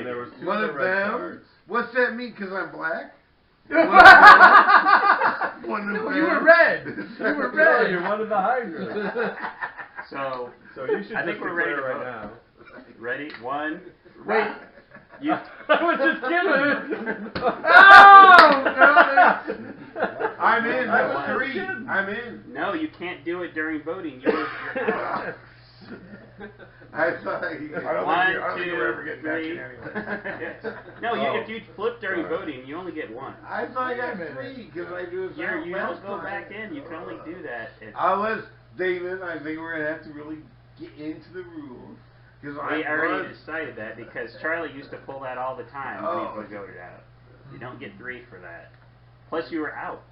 there was 2 One of of the red them? cards. What's that mean? Because I'm black? One of No, them? you were red. You were No, red. you're one of the Hydras. So you should I think just we're ready to declare vote. right now. Ready? 1. Wait. You. I was just kidding. Oh, I'm in. I That's was 3. kidding. I'm in. No, you can't do it during voting. You're out. I thought I don't think we're ever getting back in anyway. No, if you flip during voting, you only get 1. I thought I got 3 because I do it. You don't go back in. You can only do that. David, I think we're gonna have to really get into the rules because We already decided that because Charlie used to pull that all the time when he voted out. You don't get 3 for that. Plus, you were out.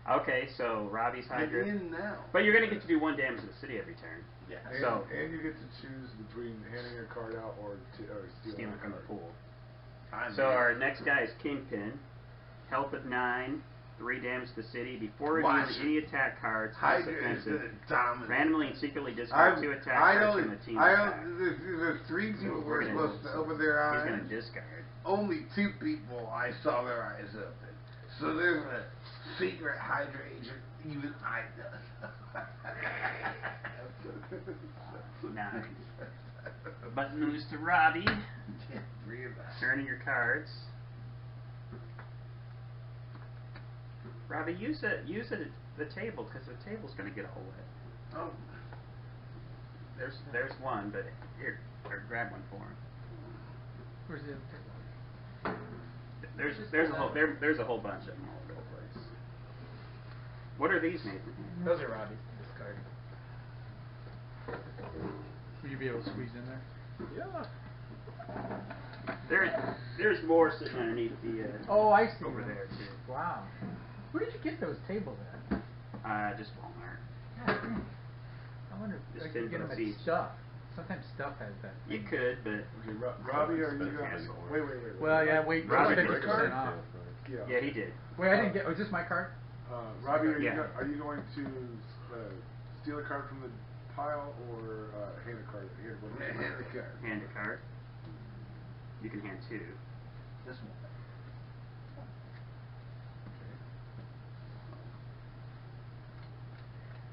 Okay, so Robbie's Hydra. in now. But you're gonna get to do 1 damage to the city every turn. Yeah. And you get to choose between handing your card out or Stealing from the pool. I'm So in. our next guy is Kingpin. Health of 9, 3 damage to the city. Before reviewing any attack cards, less Hydra is offensive, gonna dominate. randomly and secretly discard 2 attack cards from the team. There's 3 people who are supposed to open their eyes. He's gonna discard. Only 2 people I saw their eyes open. So there's a secret Hydra agent even I know. 9. Button moves to Robbie. Turning your cards. Robbie, use the table because the table's going to get all wet. Oh. There's one, but here, or grab one for him. Where's the other table? There's a whole bunch of them all over the place. What are these, Nathan? Those are Robbie's. Discard. Will you be able to squeeze in there? Yeah. There's more sitting underneath the. Oh, I see. Over there too. Wow. Where did you get those tables at? Just Walmart. God, dang. I wonder if I Just could get them at Seeds. Stuff. Sometimes Stuff has that. You could, but Robbie, are you going? Wait. Well, yeah, wait. Robbie 50% off. yeah, he did. Wait, I didn't get. Was this my card? Robbie, are Yeah. you going to steal a card from the pile or hand a card? Hand the card. Hand a card. You can hand 2. This one.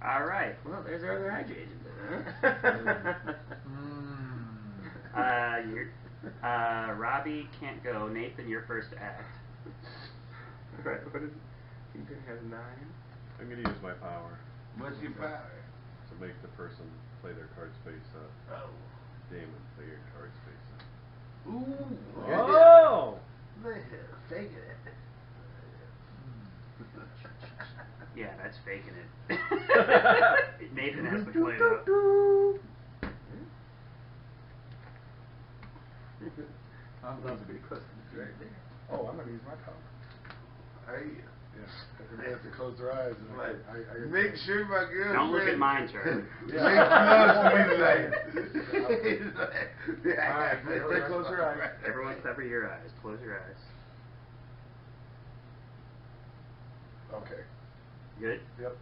All right. Well, there's our other Hydra agent. Robbie can't go. Nathan, you're first to act. Right, what is it? Kingpin has 9. I'm going to use my power. What's your power? To make the person play their cards face up. Oh. Damon, play your cards face up. Ooh. Oh! Fake it. Yeah, that's faking it. Nathan has to play it up. That was pretty close. Oh, I'm going to use my power. Yeah. Everybody has to close their eyes. And I Make sure my girl. Don't look at mine, Charlie. Alright, everybody close their eyes. Everyone cover your eyes. Close your eyes. Okay. Good? Yep.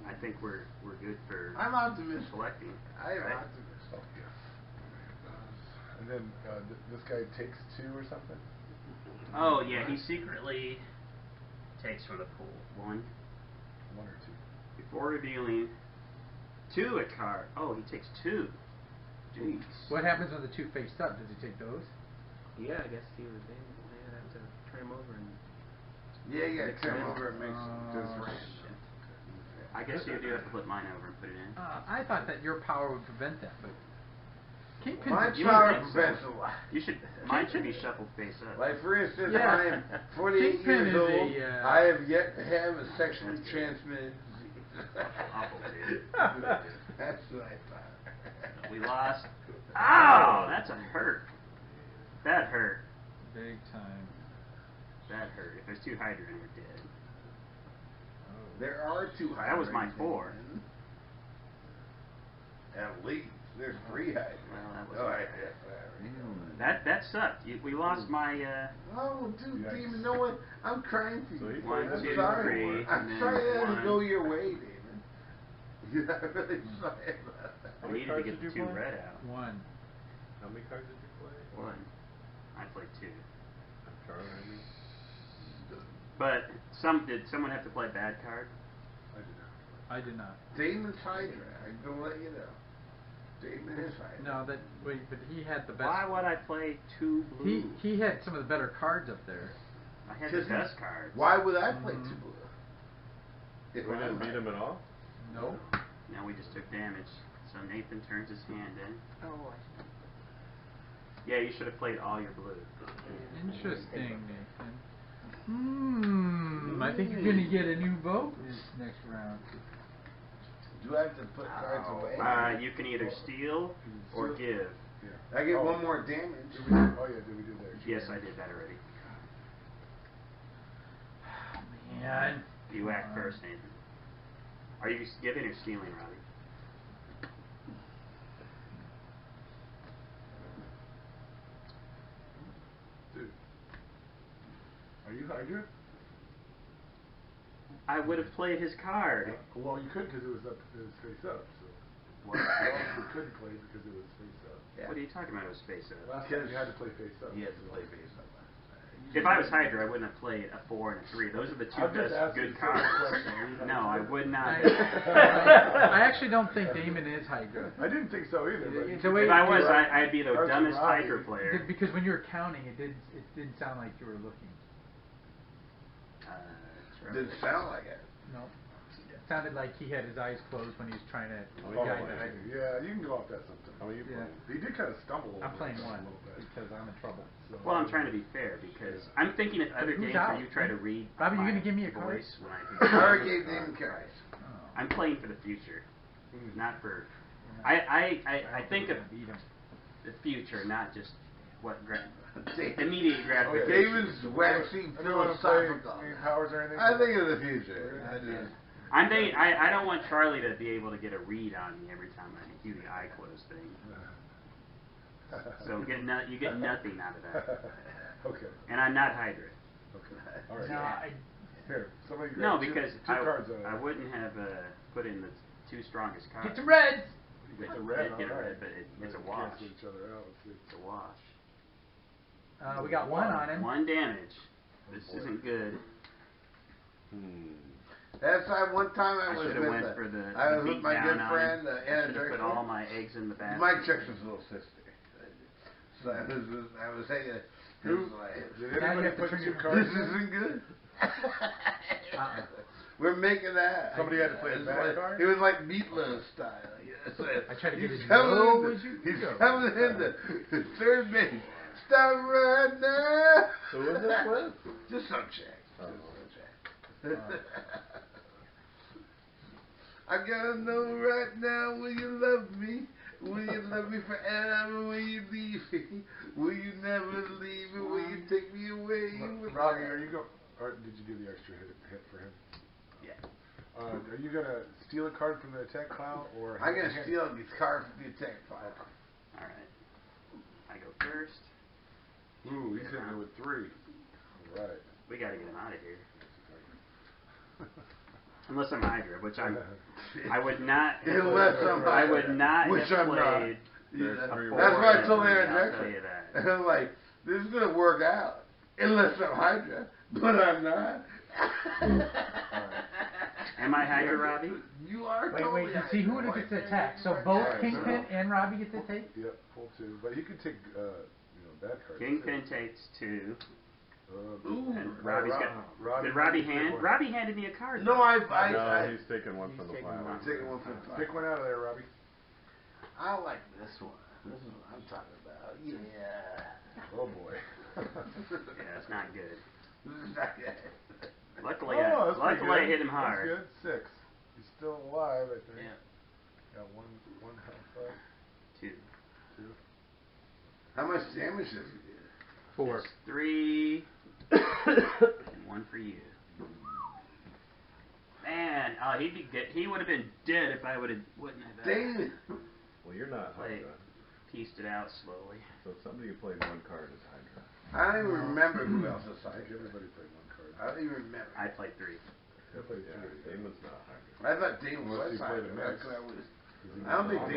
I think we're good for I'm optimistic. collecting. I am right? optimistic. And then this guy takes 2 or something? Oh, yeah, he secretly takes from the pool. 1. 1 or 2. Before revealing 2 a card. Oh, he takes 2. Jeez. What happens when the 2 face up? Does he take those? Yeah, I guess they have to turn him over and... Yeah, you gotta turn over and make just right. I guess you do have to flip mine over and put it in. I thought that your power would prevent that, but Kingpin. My You power would think prevents so. a lot. You should. Mine should be shuffled face up. Like for instance, Yeah. I am 48 Kingpin years is old. a, I have yet to have a sexually transmitted disease. Awful, dude. That's what I thought. We lost. Ow! That's a hurt. That hurt. Big time. That hurt. If there's 2 Hydra in, we're dead. There are 2 hydras. That was my 4. At least. There's 3 hydras. Well, that was Oh, okay. That sucked. We lost my. Oh, dude, Yikes. David, no one. I'm crying for you. So 1, I'm 2, sorry. 3. I'm and sorry then that 1. to go your way, David. I'm really sorry about that. How I many needed to cards get did the you 2 play? red out. 1. How many cards did you play? 1. I played 2. Charlie, I mean. Uh, But did someone have to play bad card? I did not. I did not. Damon's Hydra. I'm gonna let you know. Damon is Hydra. No, but he had the best. Why would I play 2 blue? He had some of the better cards up there. I had the best cards. Why would I play 2 blue? We didn't beat him at all? No. Now we just took damage. So Nathan turns his hand in. Oh, Yeah, you should have played all your blue. Interesting, Nathan. I think you're gonna get a new vote this next round. Do I have to put cards away? You can either steal or give. Yeah. I get 1 more damage. Oh yeah, did we do that? Yes, I did that already. Man. You act first, Nathan. Are you giving or stealing, Robbie? Dude. Are you Hydra? I would have played his card. Well, you could because it was face up. So. What? You couldn't play because it was face up. Yeah. What are you talking about? It was face up. Last time you had to play face up. He has to play face up. If I was Hydra, I wouldn't have played a 4 and a 3. Those are the 2 I'm just best asking good a simple cards. question. No, I would not. I actually don't think Damon is Hydra. I didn't think so either. But The way If I was, Right. I'd be the Cards dumbest are Robbie. Hydra player. Because when you were counting, it didn't sound like you were looking. Didn't sound like it. No. It sounded like he had his eyes closed when he was trying to Oh, guide the Hydra. yeah, you can go off that sometimes. How are you Yeah. playing? He did kind of stumble. I'm playing over 1 a little bit. because I'm in trouble. So, Well, I'm trying to be fair because I'm thinking of other who's games where out? you try to read Robbie, you my gonna give me a card? voice when I I already gave Damon cards. Oh. I'm playing for the future, Hmm. not for. I I think of beat him. the future, not just what Damon. immediate gratification. Damon's waxing Anyone want to play philosophical. any powers or anything? I think of the future. I do. I'm thinking, I don't want Charlie to be able to get a read on me every time I do the eye close thing. So you get nothing out of that. Okay. And I'm not Hydra. Okay. All right. No, Here, somebody No, grab because two cards out of I that. wouldn't have put in the 2 strongest cards. Get the reds. You get the red. Did get a all red, right. but it's a Let's wash. cancel each other out. Let's see. It's a wash. We got 1 on him. 1 damage. This isn't good. That's one time I I was should have with went for the I was beat with my down good on friend him. I Anna should have put Drexel. all my eggs in the basket. Mike Drexel's little sister. So I was hanging. He was like, Did Now you anybody have to put turn 2 your- cards "This in? isn't good." Uh-uh. We're making that. Somebody had to play a It was bad like- card? It was like meatloaf style. I tried to get He's as coming low in as you the- can go. He's coming in the third base. Stop right now. Who was this with? Just some chick. Oh. Just some chick. I gotta know right now, will you love me? Will you love me forever? Will you leave me? Will you never leave me? Will you take me away? Robbie, are you or did you do the extra hit for him? Yeah. Are you gonna steal a card from the attack pile or? I'm gonna steal these cards from the attack file. Alright. I go first. Ooh, he's hitting me with 3. All right. We gotta get him out of here. Unless I'm Hydra, which I would not have Unless I'm I Hydra, would not which have I'm not. played Yeah. a That's 4 why I told and a Aaron 3, I'll Drexel. tell you that. And I'm like, this is gonna work out. Unless I'm Hydra, but I'm not. Am I Hydra, Robbie? You are Wait, totally wait, you see who Hydra. gets to attack. So both Alright, Kingpin so- and Robbie get to take? Yep, pull 2. But he could take, bad cards. Kingpin takes 2. Ooh. And Robbie's got. Did Robbie hand? Robbie handed me a card. No, No, he's taking one from the taking pile. one. I'm taking one from the Pick one out of there, Robbie. I like this one. This is what I'm talking about. Yeah. Oh boy. Yeah, it's not good. This is not good. Luckily, Oh, that's pretty luckily I good. hit him hard. That's good. 6. He's still alive, I think. Yeah. Got one health left. 2. 2. How much damage does he do? 4. 3. And 1 for you. Man, he would have been dead if I wouldn't have Damon. Well, you're not Like- Hydra. pieced it out slowly. So somebody who played 1 card is Hydra. I don't even remember who else is I think Hydra. everybody played 1 card. I don't even remember. I played 3. I played Yeah, 3. Damon's not Hydra. I thought Damon Unless was he played a Hydra. mix. I don't think Damon